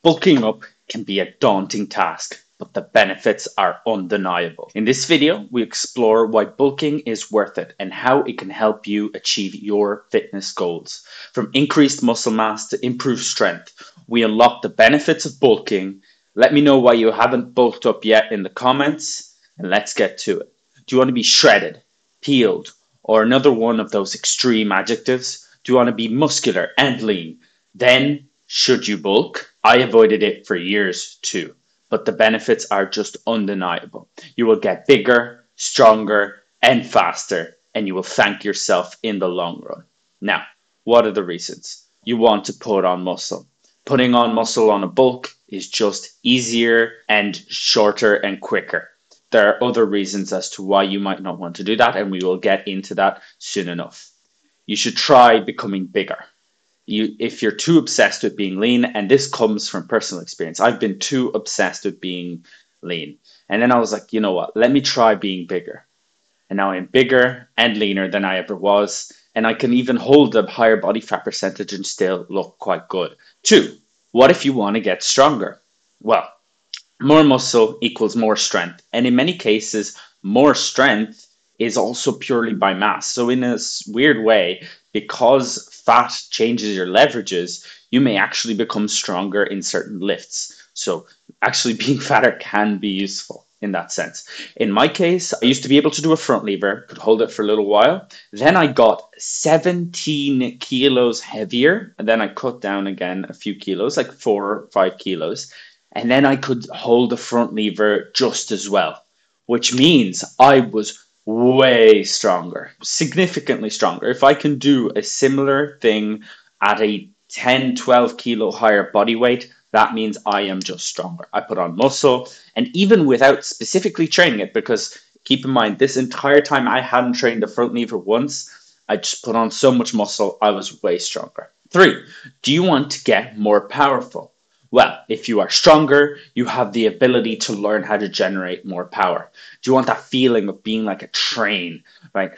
Bulking up can be a daunting task, but the benefits are undeniable. In this video, we explore why bulking is worth it and how it can help you achieve your fitness goals. From increased muscle mass to improved strength, we unlock the benefits of bulking. Let me know why you haven't bulked up yet in the comments, and let's get to it. Do you want to be shredded, peeled, or another one of those extreme adjectives? Do you want to be muscular and lean? Then, should you bulk? I avoided it for years too, but the benefits are just undeniable. You will get bigger, stronger, and faster, and you will thank yourself in the long run. Now, what are the reasons? You want to put on muscle. Putting on muscle on a bulk is just easier and shorter and quicker. There are other reasons as to why you might not want to do that, and we will get into that soon enough. You should try becoming bigger. If you're too obsessed with being lean, and this comes from personal experience, I've been too obsessed with being lean. And then I was like, you know what, let me try being bigger. And now I'm bigger and leaner than I ever was. And I can even hold a higher body fat percentage and still look quite good. 2, what if you want to get stronger? Well, more muscle equals more strength. And in many cases, more strength is also purely by mass. So in a weird way, because fat changes your leverages, you may actually become stronger in certain lifts. So actually being fatter can be useful in that sense. In my case, I used to be able to do a front lever, could hold it for a little while. Then I got 17 kilos heavier, and then I cut down again a few kilos, like 4 or 5 kilos. And then I could hold the front lever just as well, which means I was way stronger, significantly stronger. If I can do a similar thing at a 10, 12 kilo higher body weight, that means I am just stronger. I put on muscle, and even without specifically training it, because keep in mind, this entire time I hadn't trained the front lever once, I just put on so much muscle, I was way stronger. 3, do you want to get more powerful? Well, if you are stronger, you have the ability to learn how to generate more power. Do you want that feeling of being like a train, right?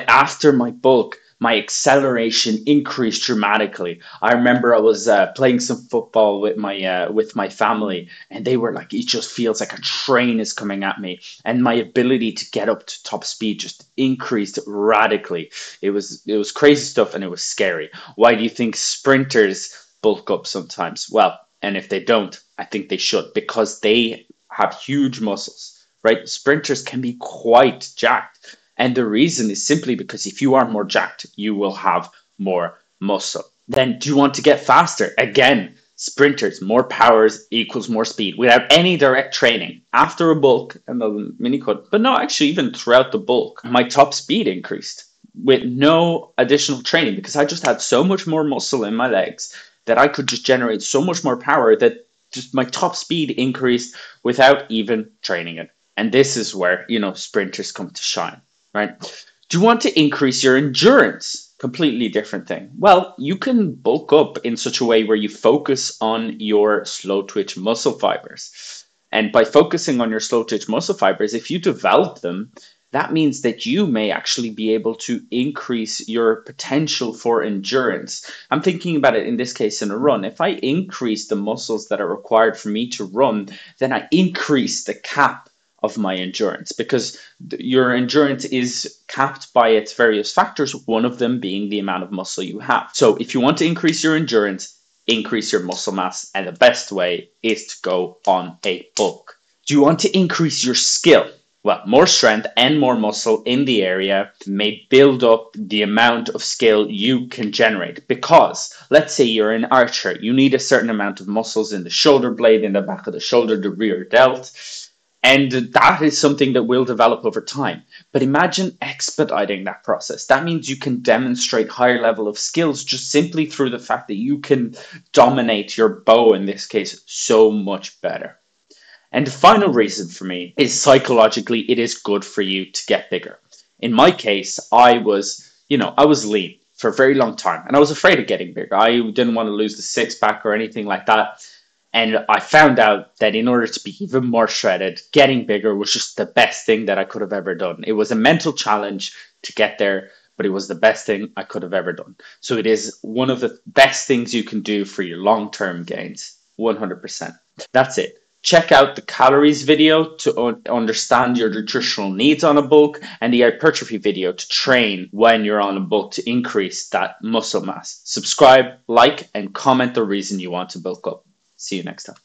After my bulk, my acceleration increased dramatically. I remember I was playing some football with my family, and they were like, it just feels like a train is coming at me. And my ability to get up to top speed just increased radically. It was crazy stuff, and it was scary. Why do you think sprinters bulk up sometimes? Well, and if they don't, I think they should, because they have huge muscles, right? Sprinters can be quite jacked. And the reason is simply because if you are more jacked, you will have more muscle. Then do you want to get faster? Again, sprinters, more powers equals more speed without any direct training. After a bulk and the mini cut, but no, actually even throughout the bulk, my top speed increased with no additional training because I just had so much more muscle in my legs that I could just generate so much more power that just my top speed increased without even training it. And this is where, sprinters come to shine, right? Do you want to increase your endurance? Completely different thing. Well, you can bulk up in such a way where you focus on your slow twitch muscle fibers. And by focusing on your slow twitch muscle fibers, if you develop them, that means that you may actually be able to increase your potential for endurance. I'm thinking about it in this case in a run. If I increase the muscles that are required for me to run, then I increase the cap of my endurance, because your endurance is capped by its various factors, one of them being the amount of muscle you have. So if you want to increase your endurance, increase your muscle mass, and the best way is to go on a bulk. Do you want to increase your skill? Well, more strength and more muscle in the area may build up the amount of skill you can generate. Because let's say you're an archer, you need a certain amount of muscles in the shoulder blade, in the back of the shoulder, the rear delt. And that is something that will develop over time. But imagine expediting that process. That means you can demonstrate higher level of skills just simply through the fact that you can dominate your bow, in this case, so much better. And the final reason for me is psychologically, it is good for you to get bigger. In my case, I was lean for a very long time, and I was afraid of getting bigger. I didn't want to lose the 6-pack or anything like that. And I found out that in order to be even more shredded, getting bigger was just the best thing that I could have ever done. It was a mental challenge to get there, but it was the best thing I could have ever done. So it is one of the best things you can do for your long-term gains. 100%. That's it. Check out the calories video to understand your nutritional needs on a bulk, and the hypertrophy video to train when you're on a bulk to increase that muscle mass. Subscribe, like, and comment the reason you want to bulk up. See you next time.